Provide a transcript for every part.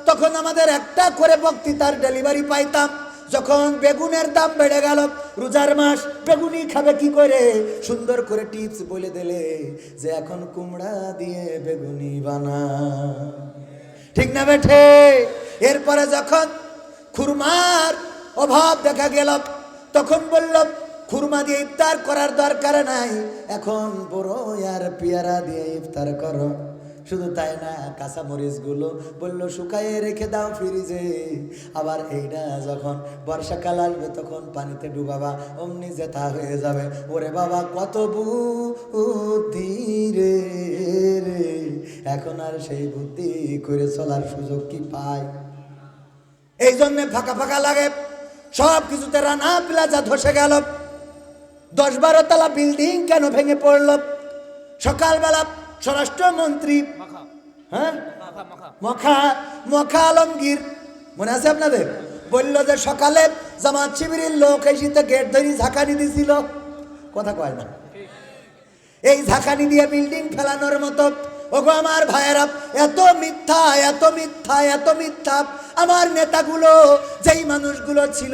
তখন আমাদের একটা করে বক্তৃতার ডেলিভারি পাইতাম। যখন বেগুনের দাম বেড়ে গেল, রোজার মাস, বেগুনি খাবে কি করে, সুন্দর করে টিপস বলে দিলে যে এখন কুমড়া দিয়ে বেগুনি বানা, ঠিক না বেঠে? এরপরে যখন খুরমার অভাব দেখা গেল, তখন বলল খুরমা দিয়ে ইফতার করার দরকার নাই, এখন বড় আর পেয়ারা দিয়ে ইফতার করো। শুধু তাই না, কাঁচামরিচগুলো বললো শুকাইয়ে রেখে দাও ফ্রিজে। আবার এইটা যখন বর্ষাকাল আসবে তখন পানিতে ডুবাবা, অমনি জেতা হয়ে যাবে। ওরে বাবা কত বুদ্ধি রে রে, এখন আর সেই বুদ্ধি করে চলার সুযোগ কি পাই? এই জন্যে ফাঁকা ফাঁকা লাগে, সব কিছুতে রানা প্লাজা ধসে গেল, 10-12 তলা বিল্ডিং কেন ভেঙে পড়ল? সকালবেলা স্বরাষ্ট্রমন্ত্রী মখা আলমগীর, মনে আছে আপনাদের, বলল যে সকালে জামাত শিবিরের লোক এসে গেট ধরি ঝাঁকানি দিছিল, কথা কয় না, এই ঝাঁকানি দিয়ে বিল্ডিং ফেলানোর মতো। ওগো আমার ভাইয়েরা, এত মিথ্যা, এত মিথ্যা, এত মিথ্যা। আমার নেতাগুলো, যেই মানুষগুলো ছিল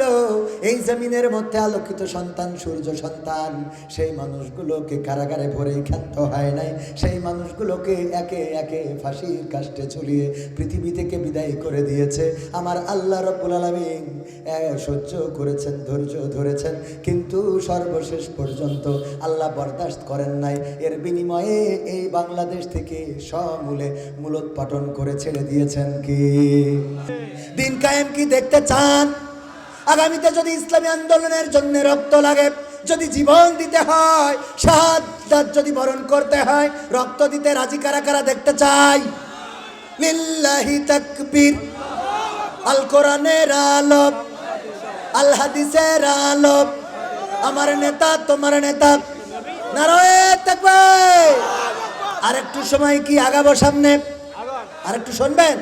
এই জমিনের মধ্যে আলোকিত সন্তান, সূর্য সন্তান, সেই মানুষগুলোকে কারাগারে ভরে ক্ষান্ত হয় নাই, সেই মানুষগুলোকে একে একে ফাঁসির কাস্টে ঝুলিয়ে পৃথিবী থেকে বিদায় করে দিয়েছে। আমার আল্লাহ রাব্বুল আলামিন সহ্য করেছেন, ধৈর্য ধরেছেন, কিন্তু সর্বশেষ পর্যন্ত আল্লাহ বরদাস্ত করেন নাই। এর বিনিময়ে এই বাংলাদেশ থেকে সমূলে মূলোৎপাটন করে ছেড়ে দিয়েছেন। কি দিন কায়েম কি দেখতে চান? আগামীতে যদি ইসলামী আন্দোলনের জন্য রক্ত লাগে, যদি জীবন দিতে হয়, শাহাদাত যদি বরণ করতে হয়, রক্ত দিতে রাজি কারা কারা দেখতে চাই? লিল্লাহি তাকবীর। আল কোরআনের আলো, আল হাদিসের আলো, আমার নেতা তোমার নেতা, নারায়ে তাকবীর। আর একটু সময় কি আগাবো সামনে? আর একটু শুনবেন,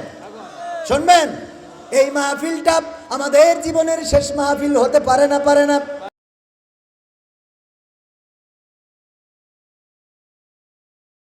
শুনবেন? এই মাহফিলটা আমাদের জীবনের শেষ মাহফিল হতে পারে না, পারে না?